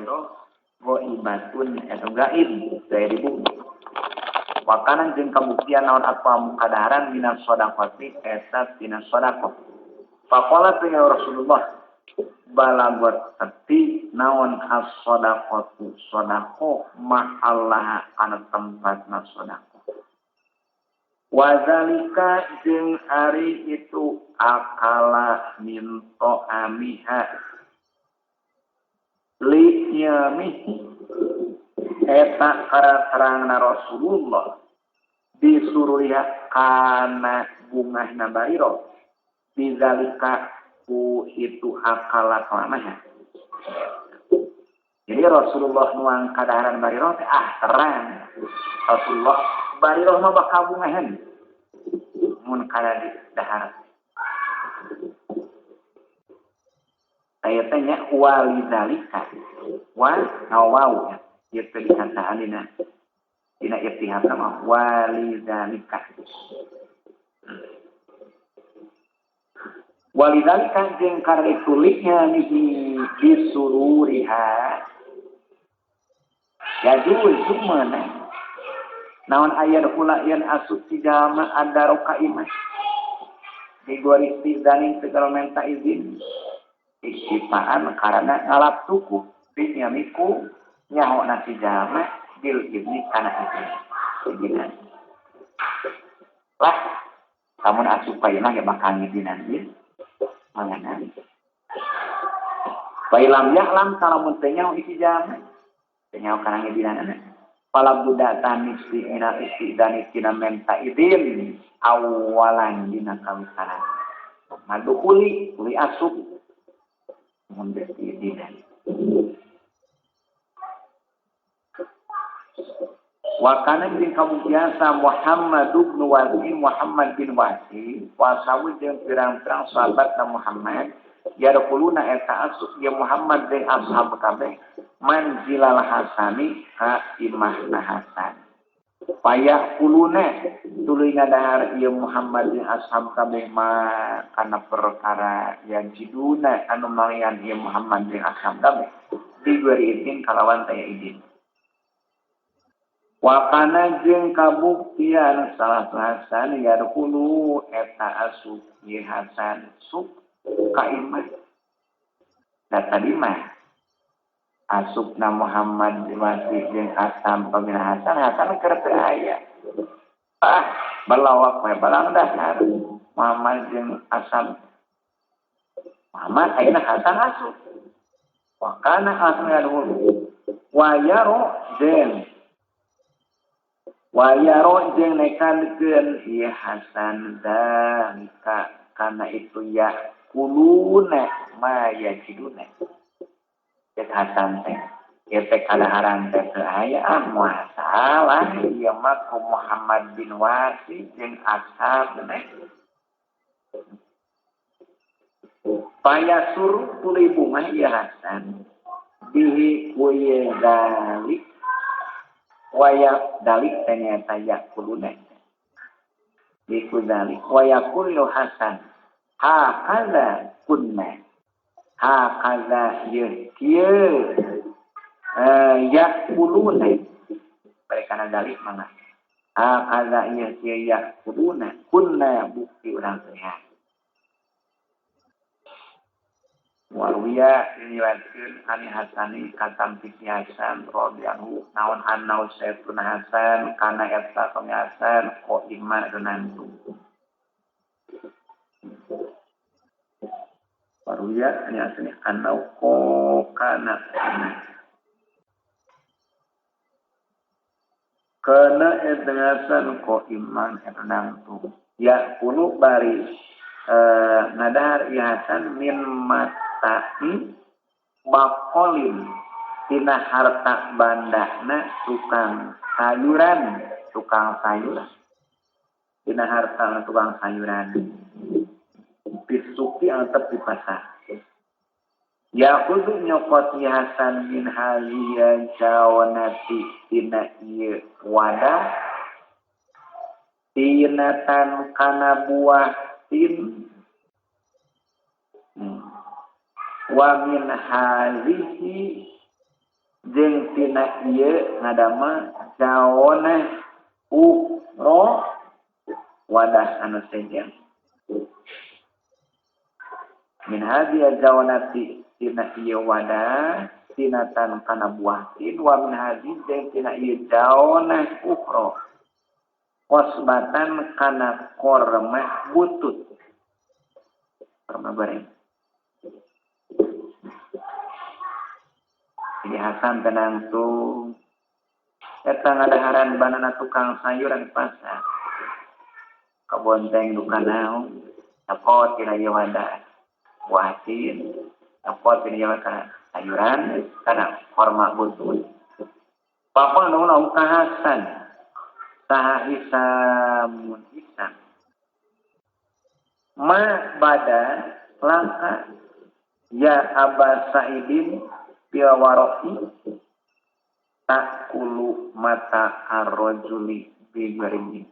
bariroh goibatun eta gaib dari bumi. Wakanan jeung kabuktian naon apa kadaharan minas shadaqati eta tina shadaqah. Faqala ya Rasulullah balagot teti naon as-shadaqatu shadaqah ma'allah kana tempatna shadaqah. Wazalika jeung ari itu akala min ta'amiha li yamihi eta terangna Rasulullah disuruh lihat kana bungahna bariro bizalika ku itu akala kelamanya. Jadi Rasulullah nuang kadaharan bariro teh terang Rasulullah bariro mah bakal bungahan mun kada di dahar. Saya tanya walizalika wa nawau ya itu dikataan dina irtihad sama walizalika. Walizalika jeung karena ditulisnya nihi disururiha jadul sumana naon aya kula yen asup si jalma ada rokaimah di gori istizani segala minta izin istifaan karena ngalap tuku binyamiku nyaho nasi jalma bil ibni kana izin lah kamun asup payeuna ge bakal ngizinan ieu manganan bailam ya'lam salamun teu nyaho isi jalma teu nyaho kana ngizinan pala budatan isti'ina istidani tina menta idin awalan dina kawisaran madukuli uli asup mundur idinan wakana bin kamu biasa Muhammad bin Wasi wasawu jeung pirang-pirang sahabat Muhammad ya rakuluna eta asup ya Muhammad jeung ashab kabeh manzilal hasani ka imahna hasan paya kuluna tuluy ngadahar ieu Muhammad jeung ashab kabeh ma kana perkara yang jiduna anu mangyan ieu Muhammad jeung ashab kabeh diberi izin kalawan taya izin wakana jeung kabuktian salah hasan ya dulu eta asup ieu hasan sub ka imah da tadi mah asupna Muhammad masih jeung asam pamina hasan keur teu aya balawak we balang dahar Muhammad jeung asam Muhammad ayeuna hasan asup wakana asna dulu wayaro jeung nekankeun ieu hasan dalika kana itu ya kuluna ma yajiduna cek hasan teh ieu teh kadaharan teh teu aya masalah ieu mah ku Muhammad bin Wasi jeung ashab teh paya suruh tuluy bunga ieu hasan bihi kuye dalik waya dalik ternyata yakuluna dikudalik waya kullu hasan hakaza kunna hakaza kieu yakuluna mereka na dalik mana hakaza kieu yakuluna kunna bukti urang sehat Warwiya diriwayatkeun ani Hasani katam fikih Hasan radhiyallahu naon annau sayyiduna Hasan kana eta Hasan ko iman renantu. Warwiya ani asli annau ko kana eta Hasan ko iman renantu. Ya kuno bari nadar ya Hasan min tapi bakolin tina harta bandahna tukang sayuran tina harta tukang sayuran bisuki antep di pasar ya kudu nyokot Hasan min haliya jawanati tina ieu wadah tinatan kana buah tin wa min hazihi jeung tina ieu ngadama jaona ukro wadah anu sejen min hadiya jawanati tina ieu wadah tinatan kana buahtin wa min hadi jeung tina ieu jaona ukro wasbatan kana korma butut korma bareng. Jadi Hasan tenang tuh eta ngadaharan banana tukang sayuran pasar kabonteng duka naon sapot tina ieu wadah buatin sapot tina ieu sayuran kana korma butut papa naon ka Hasan saha Hisam ma bada langka ya Aba Sa'idin biawarofi takulu mata arrojuli bigarimin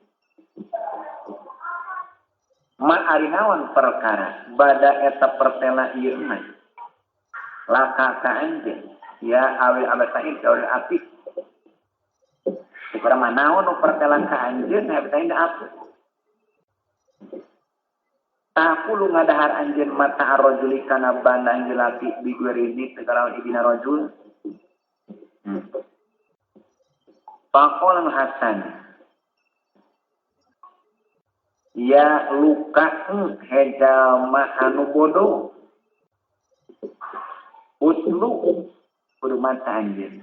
ma arinawan perkara bada eta pertela ieu mah laka ka anjeun ya awe Aba Sa'id kaul api ukura manaon nu pertela ka anjeun Aba Sa'id api takulu ngadahar anjeun mata arrojuli kana bandang jelati bigarimin tegalawan ibina rojul Pakol Hasan ya luka hejama anu bodoh utlu kudu mata anjeun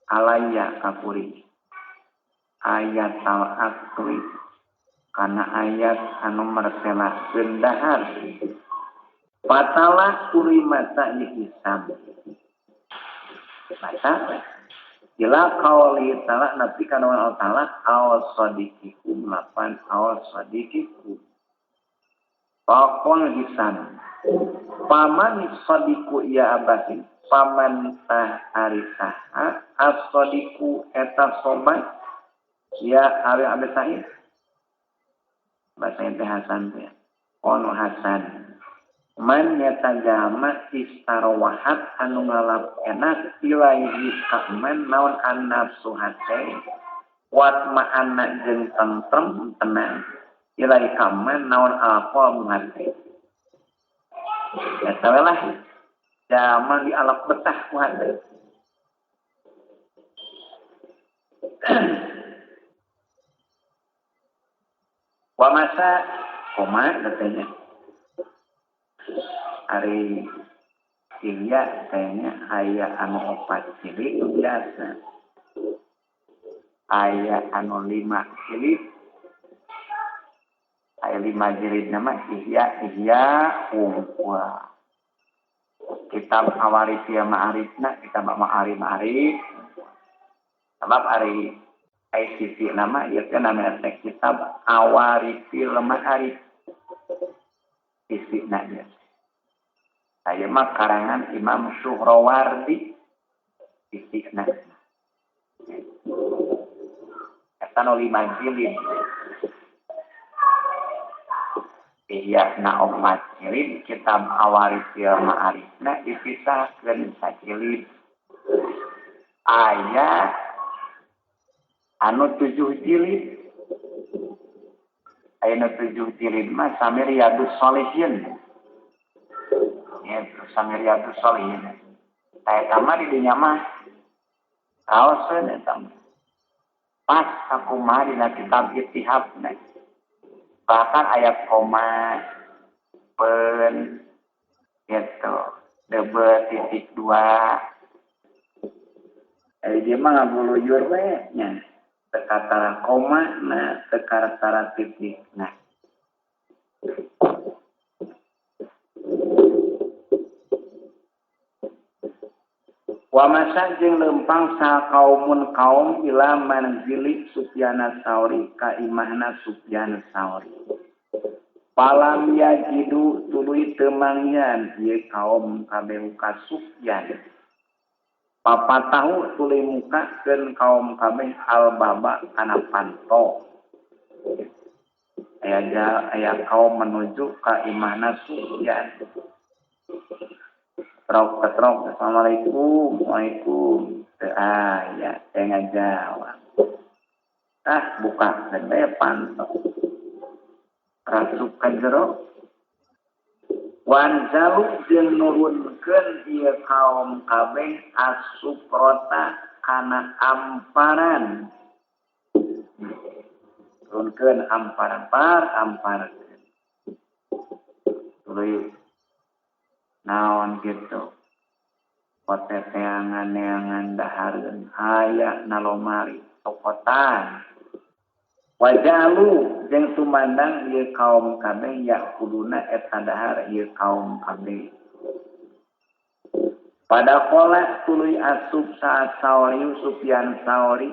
alaya kapuri ayat al-akri kana ayat anu martelakeun dahar patalah kuri mata Hisam mata ila qauli ta'ala nabi kana wa ta'ala aw sadiqikum lapan aw sadiqikum Pakol Hisam paman sadiku ya abasin paman tah arisaha as-sadiku eta sobat ya awe Aba Sa'id bahasa Hasan teh ono Hasan man yatajama istarowahat anu ngalap enak ilaihi kaman naon annafsu hate wat ma'ana jeung tentrem tenang ilaihi kaman naon alqol hate ya tawelah jama di alap betah ku hate wa masa koma katanya hari Ilya kayaknya aya anu 4 jilid biasa aya anu 5 jilid aya 5 jilid nama Ihya wa kitab Awarif ya Ma'arifna kitab Ma'arif sebab ari ICC nama ieu teh namanya kitab Awarifil Ma'arif istina dia saya mah karangan Imam Suhrawardi istina eta nu 5 jilid Ihya na 4 jilid kitab Awarif ya Ma'arifna dipisahkeun sajilid aya anu 7 jilid aya 7 jilid mah Samiriyadus Shalihin ya Samiriyadus Shalihin saya kamari di dinya mah kaoseun eta pas aku mah dina kitab Ittihab bahkan ayat koma pen gitu debet titik 2 dia mah ngabuluyur we nya tekatara koma na tekatara titik nah wa masa jeung lempang sa kaumun kaum ila manzili Sufyan Tsauri ka imahna Sufyan Tsauri palam yajidu tuluy teu mangyan ieu kaum kabeh ka Sufyan papat tahu tuluy mukakeun kaum kabeh al-baba kana panto aya kaum menuju ka imahna Sufyan Ketrok, assalamualaikum, waalaikum. Ya, saya ngajawab. Buka saya pantau. Rasup ka jero. Wan jalu jeung nurunkeun ieu kaum kabeh asuprota kana amparan. Nurunkeun amparan amparan. Tuluy naon gitu. Poteteangan dahareun aya nalomari tokotan. Wajalu jeung tumandang ieu kaum kabeh yakuluna eta dahar ieu kaum kabeh. Pada kola tuluy asup Sauri Sufyan Sauri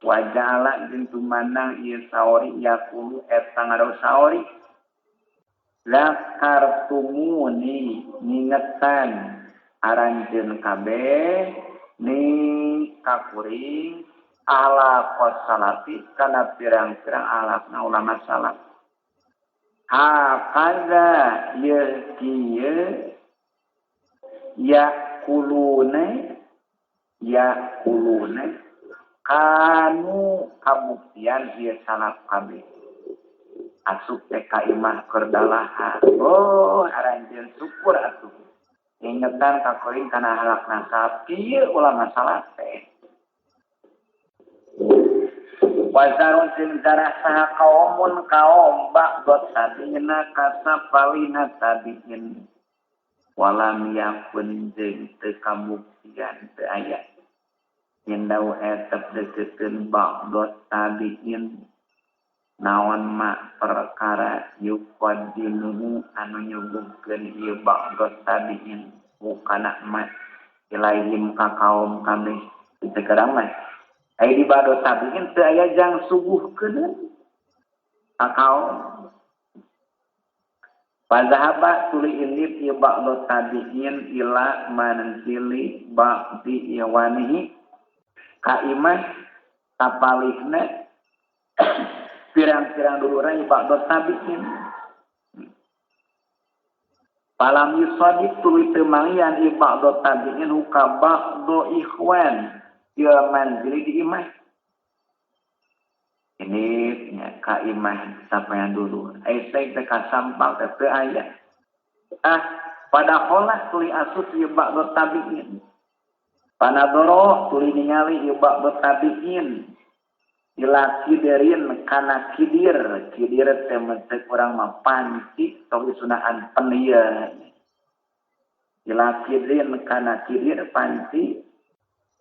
wajala jeung tumandang ieu Sauri yakulu eta ngaro Sauri la kartumuni ningetan aranjeun kabeh ni kakuring ala qasalati kana pirang-pirang alafna ulama salaf. Hakaza kieu yakulune kanu kabuktian ieu salaf kabeh. Asup teh ka imah kerdalaha. Oh, aranjeun syukur atuh. Ingetan kakuring kana halakna salaf kieu ulama salaf teh. Wazarun jeung darah saha kaum ba'dot tadina kasapalina tabiin walam yakun jeung teu kabuktian teu aya indau etep deukeutkeun ba'dot tabiin naon ma perkara yuqaddimu anu nyuguhkeun ieu ba'dot tabiin kana ma ilaihim ka kaum kami teu kerang mah. Ai di bado tabiin teu aya jang suguhkeun kakao. Fazahaba tuluy indit ieu ba'do tabiin ila manzili ba'di yawanihi ka imah tapalihna pirang-pirang duluran ieu ba'do tabiin. Palam yusadid tuluy teu malian ieu ba'do tabiin huka ba'do ikhwan ieu manzili di imah. Ini ya, ka imah sapayan dulu. Aisai teh kasampal teu aya. Pada kholah tuluy asup ieu ba'do tabiin. Panadoro tuluy ningali ieu ba'do tabiin. Ila kidirin kana kidir teh mentek urang mah panci tobi sunaan pendieu. Ila kidirin kana kidir panci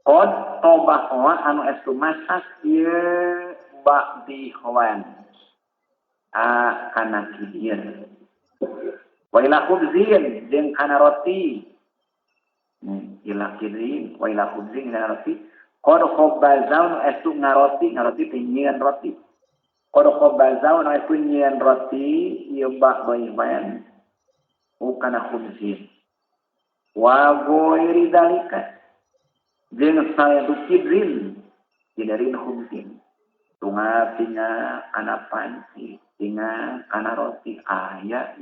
qad tobahwa anu estu masak ieu ba'di khawan kana kidir wa ila khubzin jeung kana roti ila kidirin wa ila khubzin kana roti qad khabazaun estu ngaroti teh nyieun roti qad khabazaun estu nyieun roti ieu ba'di khawan kana khubzin wa ghairi dalika jeung saya dukidrin kidirin khubzin tunga tinggal kana panci tinggal kana roti aya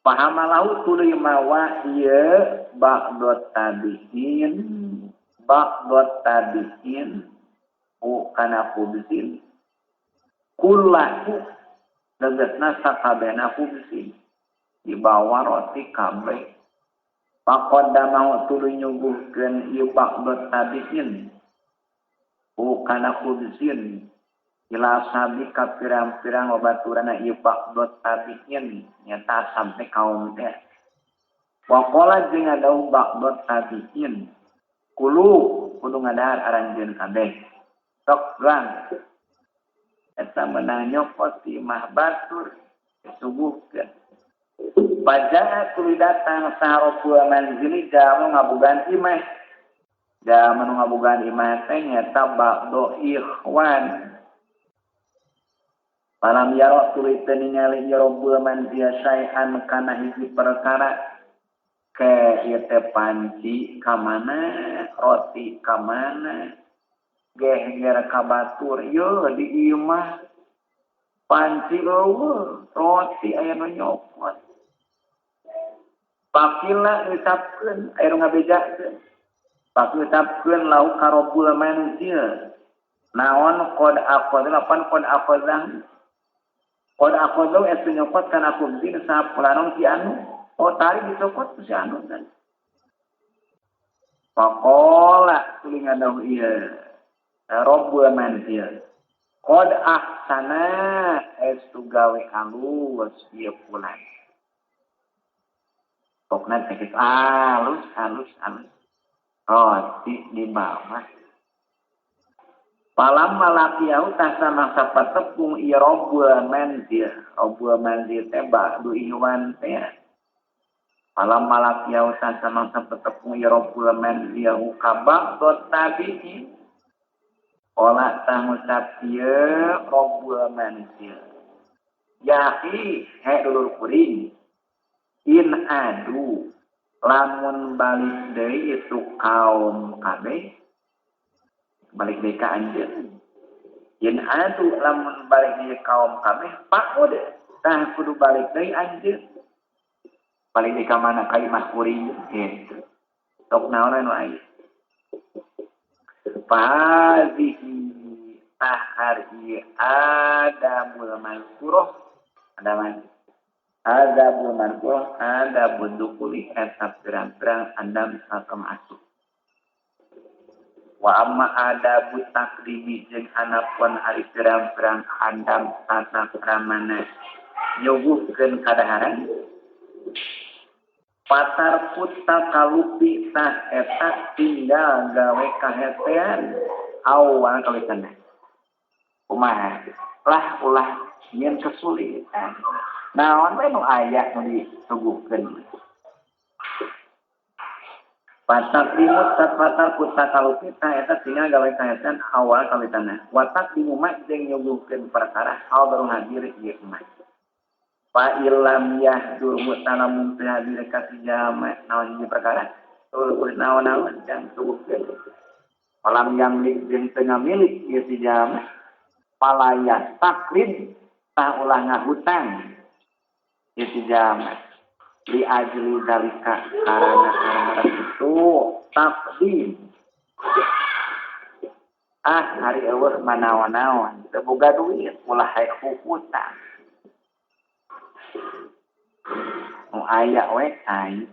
pahamalau tuluy mawa ieu ba'dot tabiin kana khubzin kullahu legetna sakabehna khubzin dibawa roti kabeh. Pakodamau tuluy nyuguhkeun ieu ba'dot tabiin kana khubzin ila sabi ka pirang-pirang babaturana ieu ba'dot tabiin nyata sampai kaum teh. Wa qala jeung ngadauh ba'dot tabiin kudu ngadahar aranjeun kabeh. Sok lang eta meunang nyokot ti imah batur disuguhkeun. Pada tuluy datang saharobu manzili jamu ngabogaan imah. Jamu ngabogaan imah teh nyata ba'do ikhwan. Palam yaro tuluy teu ningali yarobu manzil saean kana hiji perkara ke ieu teh panci ka mana, roti ka mana, geher ka batur yeuh di ieu mah panci eueuh, roti aya nu nyokot. Pakila ngucapkeun aya ngabejakeun. Pak ngucapkeun lau karobul manzil. Naon qad aqadha lapan qad aqadha. Qad aqadha es nyokot kana kumtin sapulanon si anu. Oh tari disokot si anu kan. Pakola tulingan dahu ieu. Robul manzil. Qad ahsana es gawe alus ieu pulan. Pokna teh alus. Roti di bawah. Palam malakiau tasana sapa tepung ieu robul manzil. Robul manzil teh ba'du ihwan teh. Palam malakiau tasana sapa tepung ieu robul manzil ukaba dot tabi'i. Ola tangucap ieu robul manzil. Yahi he dulur kuring. In adu lamun balik deui itu kaum kabeh balik deui ka anjeun. In adu lamun balik deui kaum kabeh pakud tah kudu balik deui anjeun. Balik deui ka mana ka imah kuring gitu. Tok naon anu aya. Fadhihi tahari adamul mansurah adaman adabul mansurah adabul dukuli eta pirang-pirang andam sakem asup. Wa amma adabut takrimi jeung anapun ari pirang-pirang andam tata pramana nyuguhkeun kadaharan. Patar puta kalupi tah eta tinggal gawe kahetean awal kawitanna. Kumaha? Ulah nyen kesulitan. Naon we nu aya nu disuguhkeun. Patar limut patar puta kalupi tah eta tinggal gawe kahetean awal kawitanna. Watak dimuma jeung nyuguhkeun perkara hal baru hadir ieu mah. Fa illam yahdur mutalamun fi hadir kasih jama naon hiji perkara ulul naon jang subuhkeun malam yang jeung tengah milik ieu si jama palayas taklid tah ulah ngahutang ieu si jama li ajli zalika karana itu takdim hari eueuh manaon-naon teu boga duit ulah hayang hutang. Aya we ai.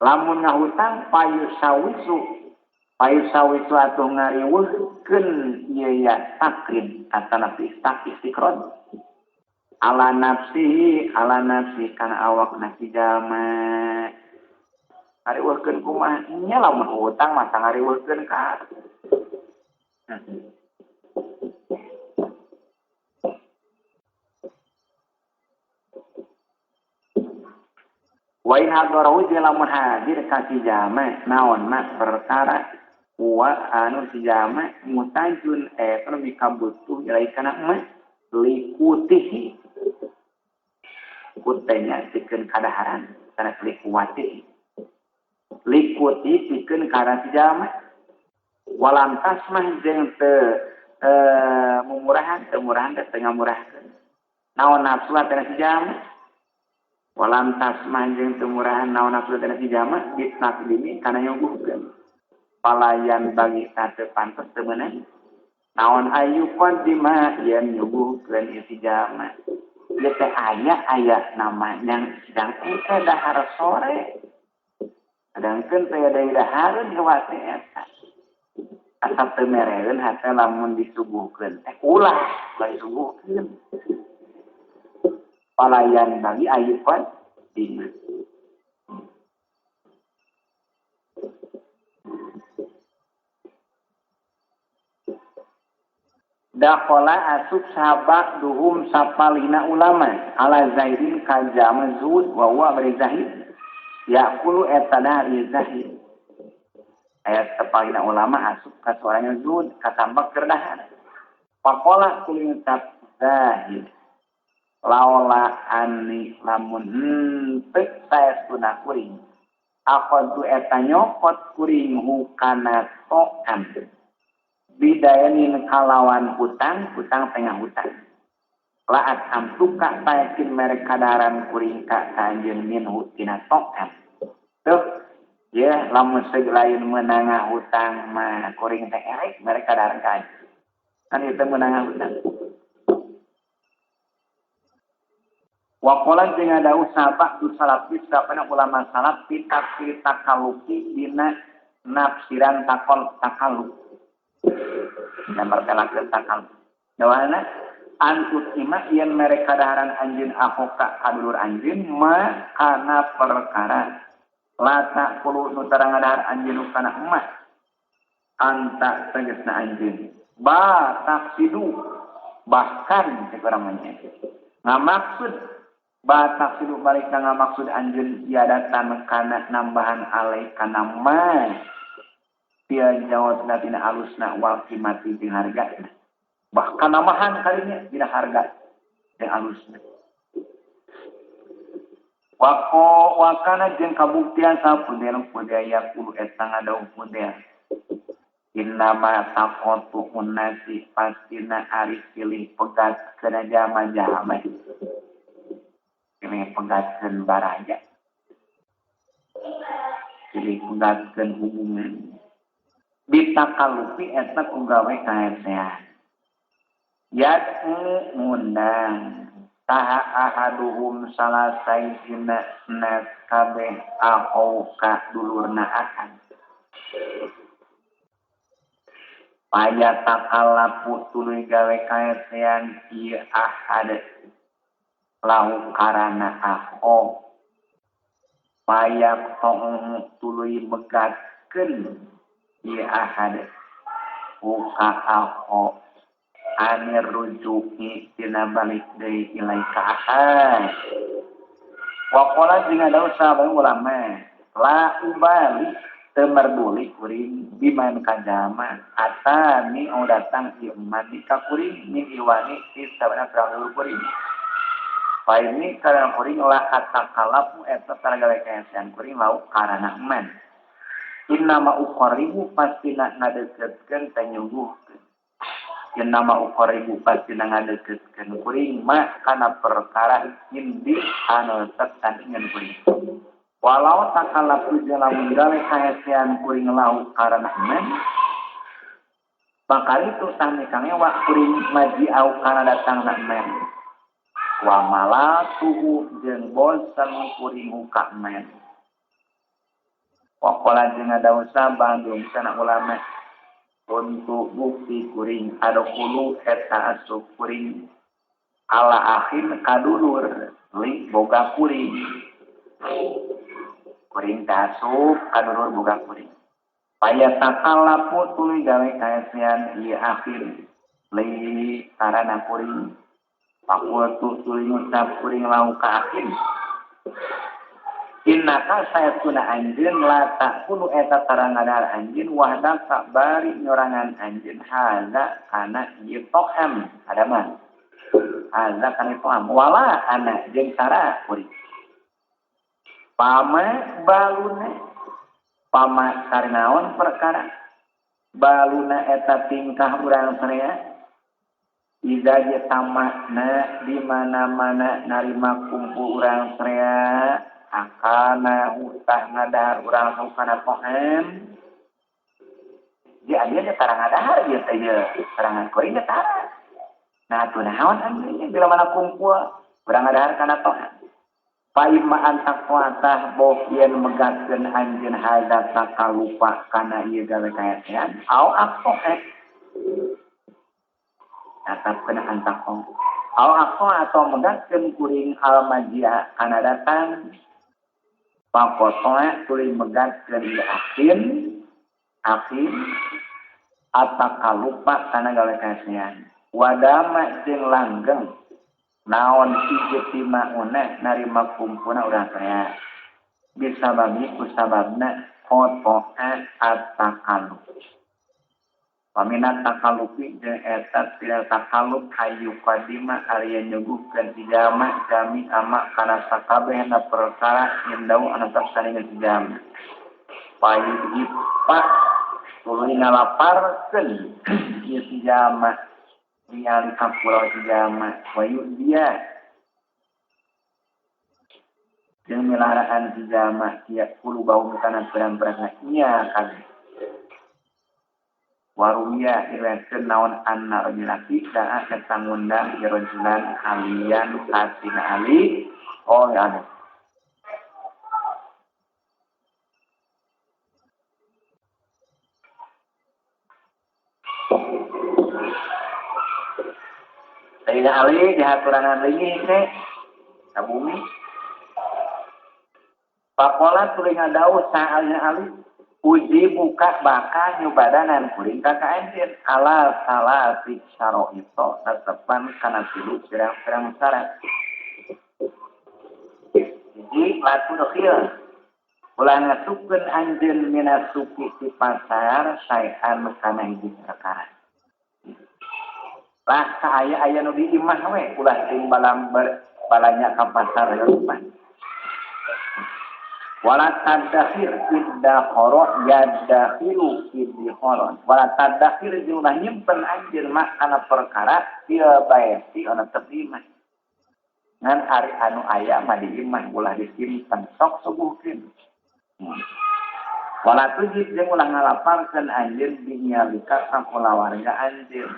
Lamun ngahutang payusawisu atuh ngariweuhkeun ieu ya takrim atana istiqrod ala nafsi kana awakna si jalma ngariweuhkeun kumaha nya lamun hutang mah ngariweuhkeun ka wa in hadarahu lamun hadir ka si jama naon mak perkara wa anu si jama mutajun anu bikabutuh ilai kana mah likutihi kutenya pikeun kadaharan kana likuwati likuti pikeun kana si jama walam tasmah jeung teu mumurahan teu ngamurahkeun naon nafsu kana si jama walam tasmah jeung teu murahan naon nafsu kana si jama bitnaqdimi kana nyuguhkeun palayan bagi teu pantes teu meunang naon ayu qaddima yen nyuguhkeun ieu si jama ieu teh aya namanya sedang teh dahar sore sedangkeun teh deui dahareun hewate eta asap teu mereun hate lamun disuguhkeun teh ulah disuguhkeun palayan bagi ayu kan dina. Dakhala asub sahabak duhum sapalina ulama ala zaidin kajama zuhud wa huwa bari zahid yaqulu etana zahid ayat sapalina ulama asub ka suaranya zuhud kasambak kerdahan pakola kuling tap zahid laula ani lamun teu saestuna kuring aqadu eta nyokot kuring hukana to'an bidayanin kalawan hutang tengah hutang laat amtuka tayakin mereka daran kuring ka anjeun minhu tina to'an tuh ya lamun segelain menangah hutang mah kuring teh erek mereka daran ka anjeun kan itu menangah hutang. Wakola jeung ngadauh sabak tu salafis sapana ulama salaf fi tafsir takaluki dina nafsiran takaluk. Dan berkalakeun takaluk. Dawana antut ima yen mereka daharan anjeun ahoka kadulur anjeun ma kana perkara lata kulo nu tarang ngadahar anjeun kana emas anta tegasna anjeun ba taksidu bahkan sekurang-kurangnya ngamaksud batak sidu balik na maksud anjeun tiadatan kana nambahan alai kana ma dia jawabna tina alusna wal qimati jeung harga bahkan nambahan kalinya dina harga jeung alusna wakana jeung kabuktian sapudel budaya kudu eta ngadauh budaya innama taqatu unnasi pastina ari pilih pegat kana jama-jama ini pegatkeun baraja pilih pegatkeun hubungan bitakalupi eta kugawe kaesean yad'u ngundang taha ahaduhum salasaina nas kabeh ahauka dulurna akan paya takalapu tuluy gawe kaesean ieu ahad lahu karana aho payak tong tuluy megatkeun ieu ahad uka aho anir rujuki tina balik deui ilai ka ahad waqala jeung adaw sahabat ulama la ubali teu marduli kuring biman kajama atani au datang ieu mandi ka kuring min iwani ti sabana prahul kuring paini karena kuring lah kata kalapu eta taragawe kaesean kuring lauk karana eman innama uqaribu pastina ngadeukeutkeun tanyuguhkeun innama uqaribu pastina ngadeukeutkeun kuring ma kana perkara indi anu tetsandingan kuring walau takalapu jeung lamun gawe kaesean kuring lauk karana eman bakal itu sami kangewa kuring maji au kana datangna eman wa malatuhu jeung bosan kuring muka men waqala jeung adaw sabandung sana ulama untuk bukti kuring adukulu eta asup kuring ala akhin kadulur li boga kuring kuring asup kadulur boga kuring paya takalapu tuluy gawe kaesean ieu akhir li karana kuring Pakuatu tuluy ngucap kuring lau ka akhir innaka sayatuna anjeun la takunu eta tarang ngadahar anjeun wahdaka bari nyorangan anjeun haza kana ieu to'am ada mah haza kana to'am wala ana jeung sara kuring pama baluna pama sarinaon perkara baluna eta tingkah urang sarea Iza je tamakna di mana-mana narima kumpul urang srea akana utah ngadahar urang sukana to'am dia dia tarang ngadahar dia teh tarangan kuring teh tarang nah tuh naon anjeun bila mana kumpul urang ngadahar kana to'am paima antak kuatah boh yen megatkeun anjeun hadat sakalupa kana ieu gawe kaesean au aktoh atap kena antakong au atau megatkeun kuring almajia kana datang pakotoa tuluy megatkeun ieu akhir atakalupa kana gawe kaesean wadama jeung langgeng naon ijtima una narima kumpulna urang saya bisa babi kusababna kotoa atakalup paminat takalupi jeung eta tidak takaluk hayu kadima area nyuguhkeun ijama kami ama kana sakabehna perkara indau anu tasandingan ijama payu ipa tuluy ngalaparkeun ieu ijama Nialika pulau Jama wayu dia jeung milaraan Jama tiap puluh bau kana perang-perang nya kan waruya irwekeun naon anna rajulaki daa eta ngundang jarojulan alian katina ali oh ya Sayyidina Ali dihaturan lagi teh ka bumi pakola tuluy ngadawuh sa Ali uji buka bakal nyubadanan kuring ka kaenjeun ala salati syara'ito tetepan kana tilu pirang-pirang syarat jadi laku dokhil ulah ngasupkeun anjeun mina suki ti pasar saean kana hiji perkara lah aya nu di imah we ulah ting balanya ka pasar lupa wala tadakhir idda khoro yadakhiru iddi khoron wala tadakhir jumlah nyimpen anjeun mah kana perkara ieu bae si ana terima ngan ari anu aya mah di imah ulah disimpen sok subuhkeun wala tujib jeung ulah ngalaparkeun anjeun dinyalika ka kulawarga anjeun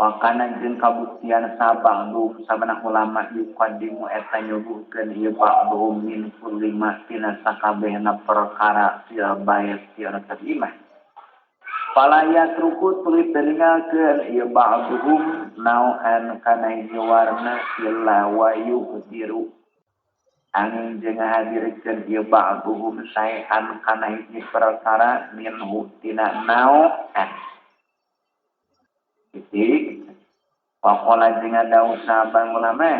wakana jeung kabuktian sabang sabana ulama yuqaddimu eta nyuguhkeun ieu ba'dhum min kulli ma tina sakabehna perkara sil bae sil terima palaya truku tuluy teningalkeun ieu ba'dhum nau'an kana hiji warna illa wa yuhdiru angin jeung ngahadirkeun ieu ba'dhum saean kana hiji perkara minhu tina nau'an titik wakola jeung ada usaha bang ulama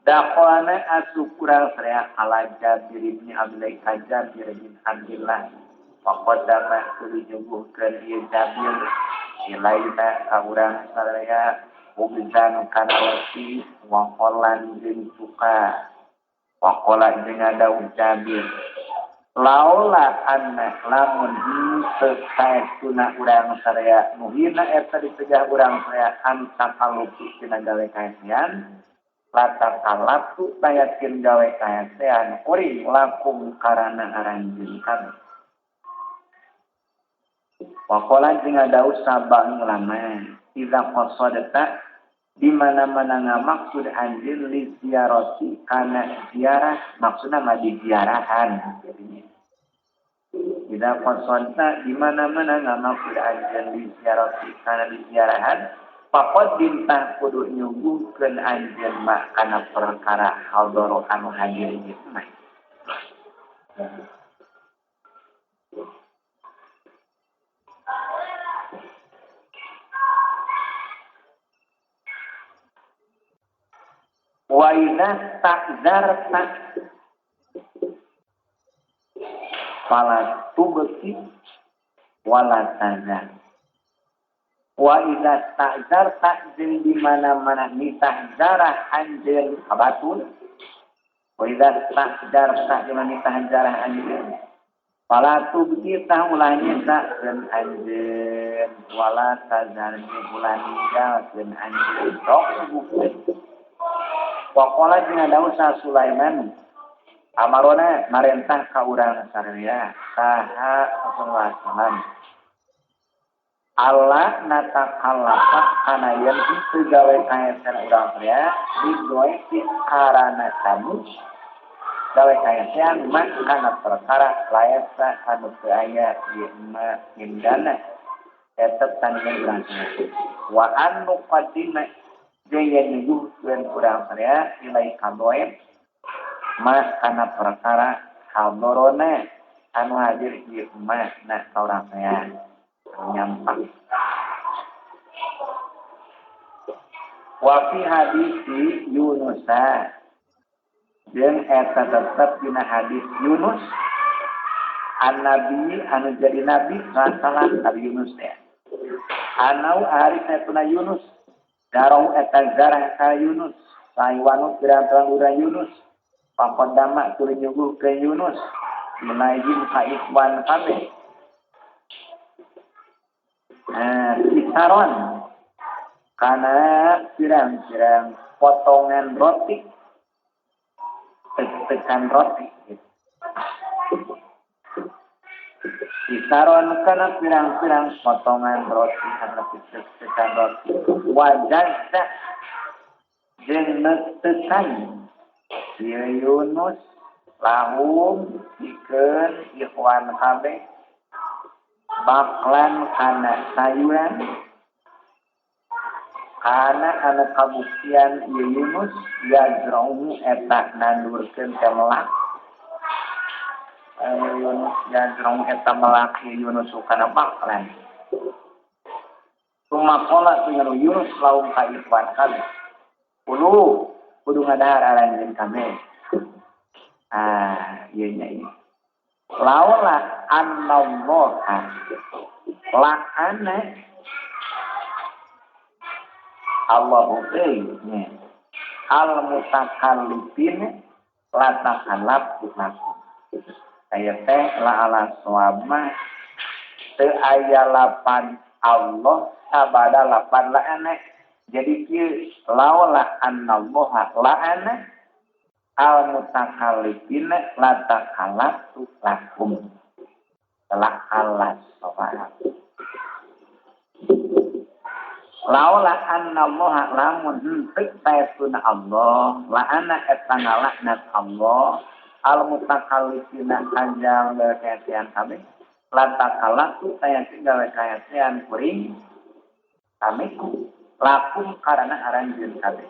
dakwana asukurang sarea ala Jabir bin Abdullah Jabir bin Abdullah waqaddama tuluy nyuguhkeun ieu Jabir ilaina ka urang sarea ubizan kana wasi waqolan jeung suka waqola jeung ada Jabir laula anna lamun tuna urang sarea nuhina eta dicegah urang sarea anta kalupi tina gawe kaesean latar kalatu tayakin gawe kaesean kuring lakum karana aranjeun kami waqala jeung adaus sabang ulama iza qasadata di mana-mana ngamaksud anjeun li ziarati kana ziarah maksudna mah di ziarahan tidak konsonta di mana-mana ngamaksud anjeun li ziarati kana di ziarahan pakod bintang kudu nyuguhkeun anjeun mah kana perkara hadoro anu hadir ieu mah wa idza ta'zarta fala tubqi wala tazar wa idza ta'zarta jeung di mana-mana nitah zarah anjeun kabatul wa idza ta'zarta jeung nitah zarah anjeun fala tubqi tah ulah nyesakeun anjeun wala tazar jeung ulah ninggalkeun anjeun sok subuhkeun waqala jeung adaus Sulaiman amarona marentah ka urang saraya saha Rasulullah sallallahu Allah natakallafa kana yen teu gawe kaesan urang saraya digoe ti karana tamu gawe kaesan mah kana perkara laesa anu teu aya ieu mah indana tetep tandingan urang saraya wa anu qadima jeung yen nyuguhkeun urang saraya nilai kadoe mah kana perkara hadorona anu hadir ieu mah na urang saya nyampang wa fi hadisi Yunus jeung eta tetep dina hadis Yunus an-nabi anu jadi nabi sallallahu Nabi Yunus teh anau ari satuna Yunus darau eta zarah ka Yunus saiwanu pirang-pirang urang Yunus pakodama tuluy nyuguhkeun Yunus menaijin ka ikhwan kabeh kisaron karena pirang-pirang potongan roti tekan roti kisaron karena pirang-pirang potongan roti karena tekan roti wajah jeung tekan Yunus lahum pikeun ikhwan kabeh baklan kana sayuran kana anu kabuktian Yunus yazra'u eta nandurkeun ka melak Yunus yazra'u eta melak Yunus kana baklan tumakola dengan Yunus lahum ka ikhwan kabeh kudu ngadahar aranjeun kabeh ieu nya ini laula annallaha la'ana Allahu nya al mutakallifin la takallaf lakum aya teh la ala sawama teu aya lapan Allah sabada lapan la'ana jadi kieu laula annallaha la'ana al mutakallifin la takallaf lakum telah Allah subhanahu laula anna Allah lamun henteu taetuna Allah la ana eta ngalaknat Allah al mutakallifina kanjang kayasan kami la takallatu taya tinggal kayasan kuring kami lakum karena aranjeun kabeh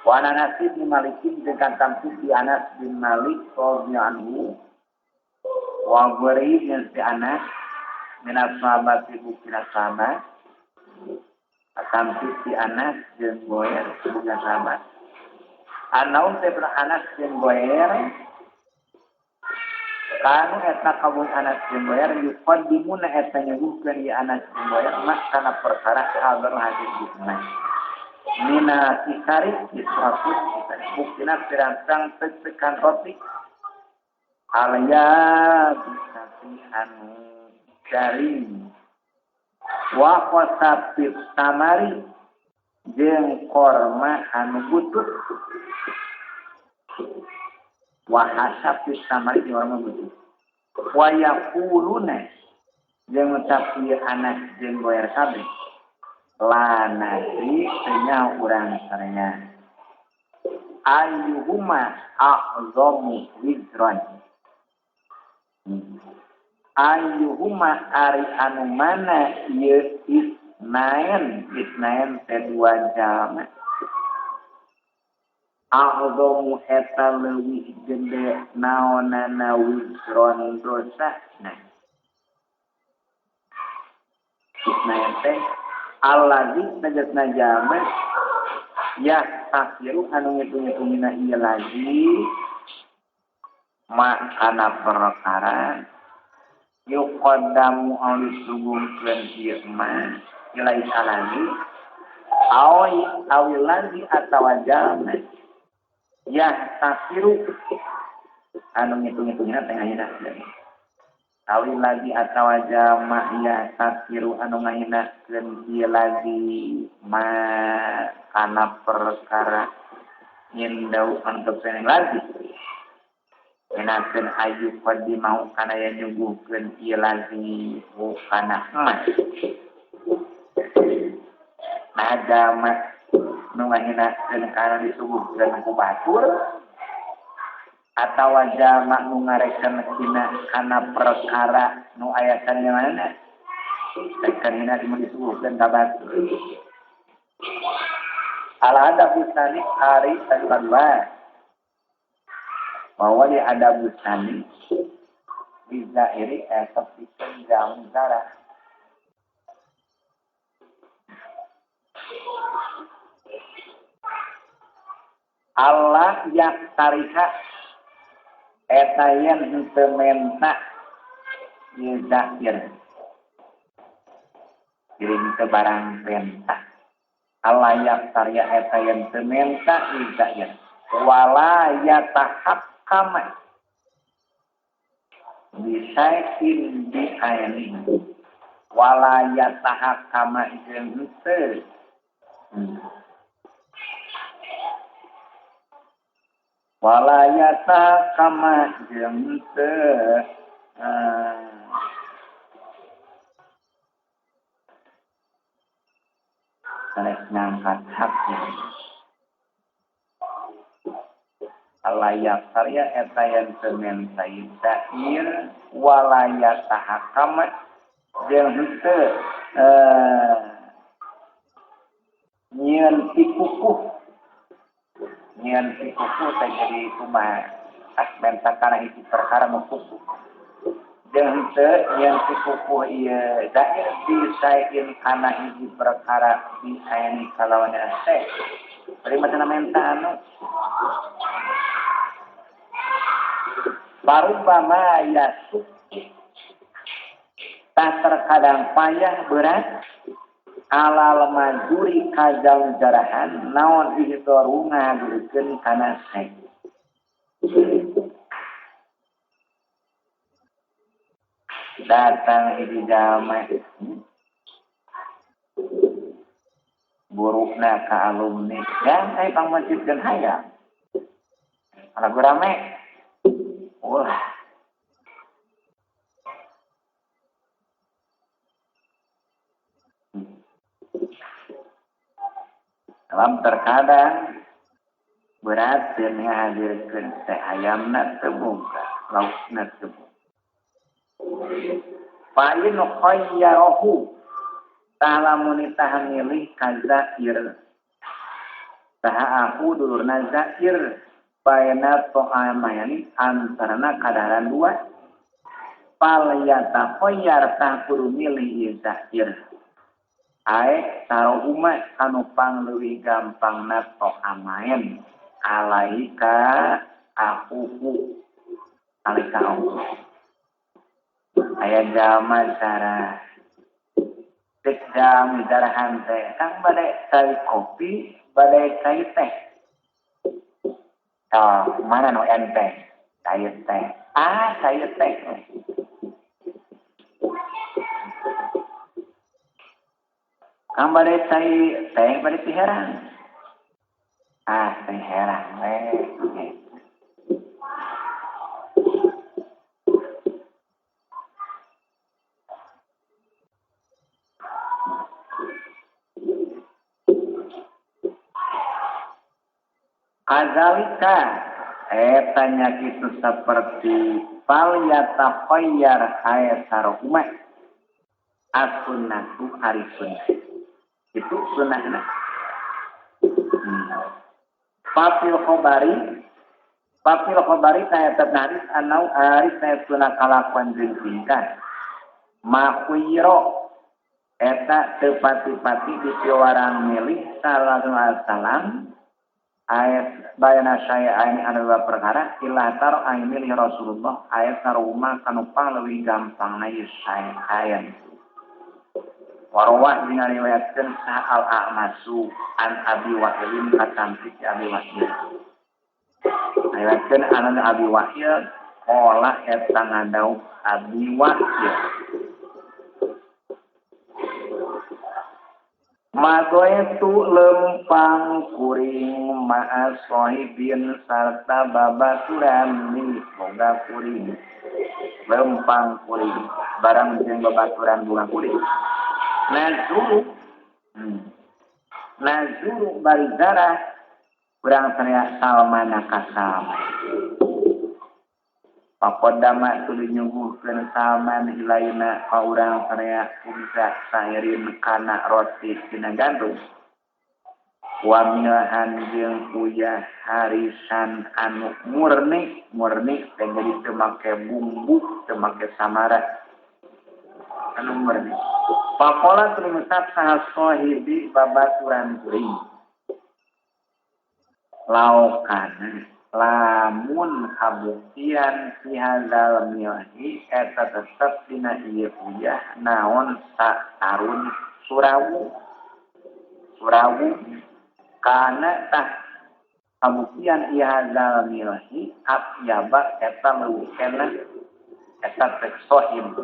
wa Anas bin Malik dengan tampil di Anas bin Malik radhiyallahu anhu wa ghairi yang si Anas minat sahabat ibu kira sahabat tampil di Anas jeung Goer dengan sahabat anaun teh Anas jeung Goer kanu eta kabun Anas jeung Goer yuqaddimuna eta nyuguhkeun ya Anas jeung Goer mak kana perkara kabar hadis bisna mina sikari israfut buktina pirang-pirang tekan roti alaya bisati anu garing wa qasabit tamari jeung korma anu butut wa hasabit tamari jeung korma butut wa yaquluna jeung ngucap ieu Anas jeung Goer kabeh la nasi tanya urang sarenya ayyuhuma a'zamu wizran ayyuhuma ari anu mana ieu isnain teh dua jama a'zamu eta leuwih gede naonana wizran dosa nah isnain teh allazi najatna jama ya takiru anu ngitung-ngitungina ieu lagi makana perkara yuqaddamu auli sugungkeun ieu mah ilai alagi awi lagi atawa jama ya takiru anu ngitung-ngitungina teh ayeuna awi lagi atawa jama ya takiru anu ngahinakeun ieu lagi ma kana perkara nyindau untuk seneng lagi enakeun ayu padi mau kana yang nyuguhkeun ieu lagi kana emas nah jama nu ngahinakeun kana disuguhkeun ku batur atawa jama nu ngarekeun kana perkara nu aya kana mana tekanina disuguhkeun ka batur ala ada busani hari kedua bahwa di ada busani bisa iri seperti jamu darah Allah yak tariha etayan henteu menta ieu zakir kirim ke barang penta Allah yak tarya etayan teu menta ieu zakir wala yatahab kama bisain di aini walaya tahakama jeung henteu walaya tahakama jeung henteu sanes ngangkat haknya alayak karya etayan semen sayin sa'ir walaya tahakamat jeung henteu nyieun pikukuh teh jadi kumaha asmen sakana hiji perkara mekukuh jeung henteu nyieun pikukuh ieu dair bisain kana hiji perkara bisaini kalawan teh bari macana menta anu Parubama yasuk tak terkadang payah berat alal majuri kajal jarahan naon ihtoru ngadurkeun kana sek datang hiji jalma burukna ka alumni dan ai pangmasjidkeun hayang lagu rame wah dalam terkadang berat dan menghadirkan teh ayamna tebungka laukna tebung pain khayyahu ta'ala munitahan milih kazair taha aku dulurna zair paina to'amayani antarana kadaran dua palayata khoyyar tak kudu milih zair aek taruhuma anu pangleuwih gampang nato amaen alaika akuku alaika aku aya jalma cara tek jam darahan teh kang bade cai kopi bade cai teh mana nu enteng cai teh cai teh kang bade cai teh bade piherang teh herang Azalika tanya gitu seperti palyata khoyyar ayasarohumah as-sunnatu hari sunnah itu sunnahna Papil khobari saya ternaris anau aris saya sunnah kalakuan jeung tingkah makhwiro eta tepati-pati dipiwarang milih sallallahu alaihi wasallam ayat bayana saya ini adalah perkara ilatar ayin milih Rasulullah ayat saruma kanupang lebih gampang na saya ayat warwah dengan riwayatkan sa'al a'masu an abi wa'ilin katampi abi wa'il riwayatkan anan abi wa'il olah eta ngadau abi wa'il magoetu lempang kuring ma'as sohibin sarta babaturan ni boga kuring lempang kuring barang jeung babaturan boga kuring nazuru barizarah urang teriak salmana kasalman pakodama tuluy nyuguhkeun salman ilaina ka urang teriak kumsa sairin kana roti tina gandum wamilahan jeung uyah harisan anu murni teh jadi teu make bumbu teu make samara anu murni pakola terusap sahas sohibi babaturan kuring laukana lamun kabuktian si hadzal milhi eta tetep dina ieu uyah naon satarun surawu kana tah kabuktian ieu hadzal milhi atyaba eta leuwih keneh eta teh sohim.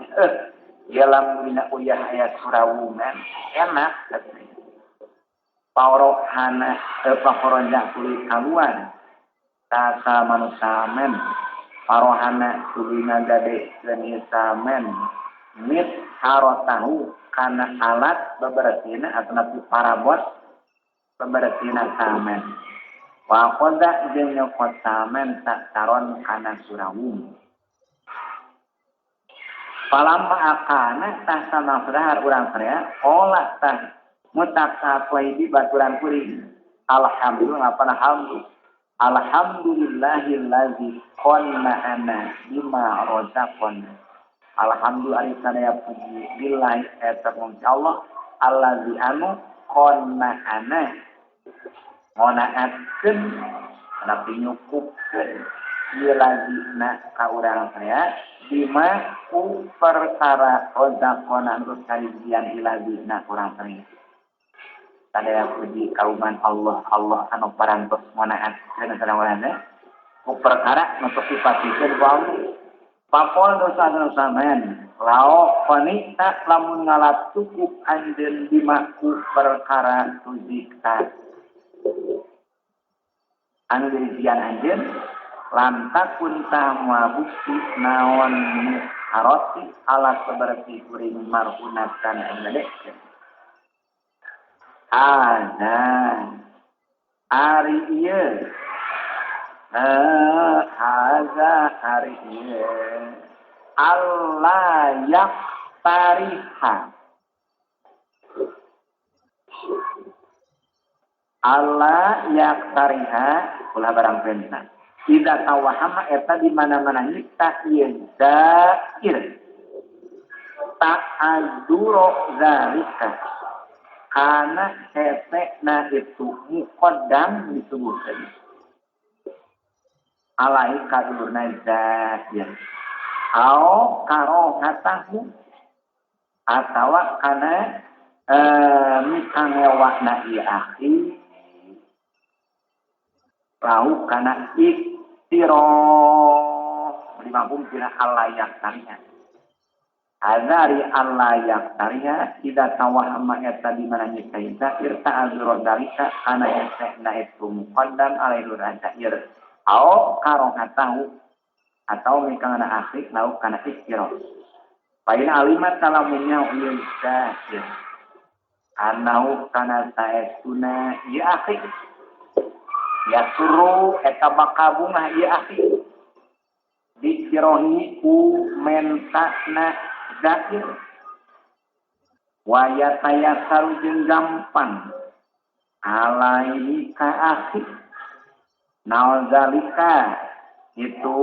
Ieu lamun dina uyah aya surawungan enak katanya. Paurohana pakoronja kulit kaluan tasa manusia men parohana kulina gade kenisa men mit harotahu kana alat beberesina atau nabi parabot beberesina samen wakoda jeung nyokot samen tak taron kana surawung palamma akana tah sanafrahar urang saya olah tah mutak sapuai baturan kuring alhamdulillah apa alhamdulillah alhamdulillahillazi qanna'ana bima razaqana alhamdulillah sadaya puji billahi eta mung Allah allazi anu qanna'ana ngonaatkeun tapi nyukupkeun ieu lazina ka urang saya bima ku perkara razaqana anu kalidian ilazina urang saya sadaya puji kauman Allah anu parantos monaat kana sareng-sareng ku perkara nu dipatikeun ku Allah papol dosa-dosa men lao wanita lamun ngalat cukup anjeun dimaku perkara tujikta anu dirijian anjeun lantakun tamwa bukti naon aroti ala seberti kuring marhunatan enggak ada hari ieu hari ieu Allah yaktariha Allah yaktariha ulah barang perintah tidak tawahama eta di mana-mana nyipta ieu zair ta'adzuro zalika karena hetekna itu muqaddam disebutkan alai kadurna zahir au karohatahu atawa kana mikangewakna ieu akhi lau kana iktiroh dimabung tina alayak tariha azari alayak tariha tidak tawahama eta di mana nyiptain zahir ta'azuro dalika kana hetekna itu muqaddam alaihi zahir au karohatahu atau mikangna akhir lau kana iktirah pain alimat kalamunya uyun zahir anau kana saestuna ieu akhir ya suruh eta bakabungah ieu akhir dikirahi ku mentakna zahir waya tayasaru jeung gampang alaihi ka akhir naon zalika itu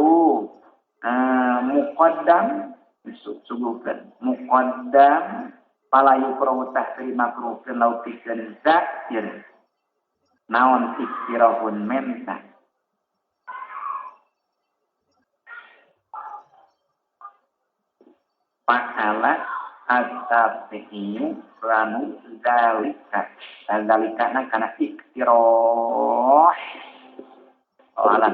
muqaddam disebutkan muqaddam palayu perutah terima kerukeun lautikeun zahir naon istirahun menta fa'ala at-tafi'u ranu dalika kana iktirah alat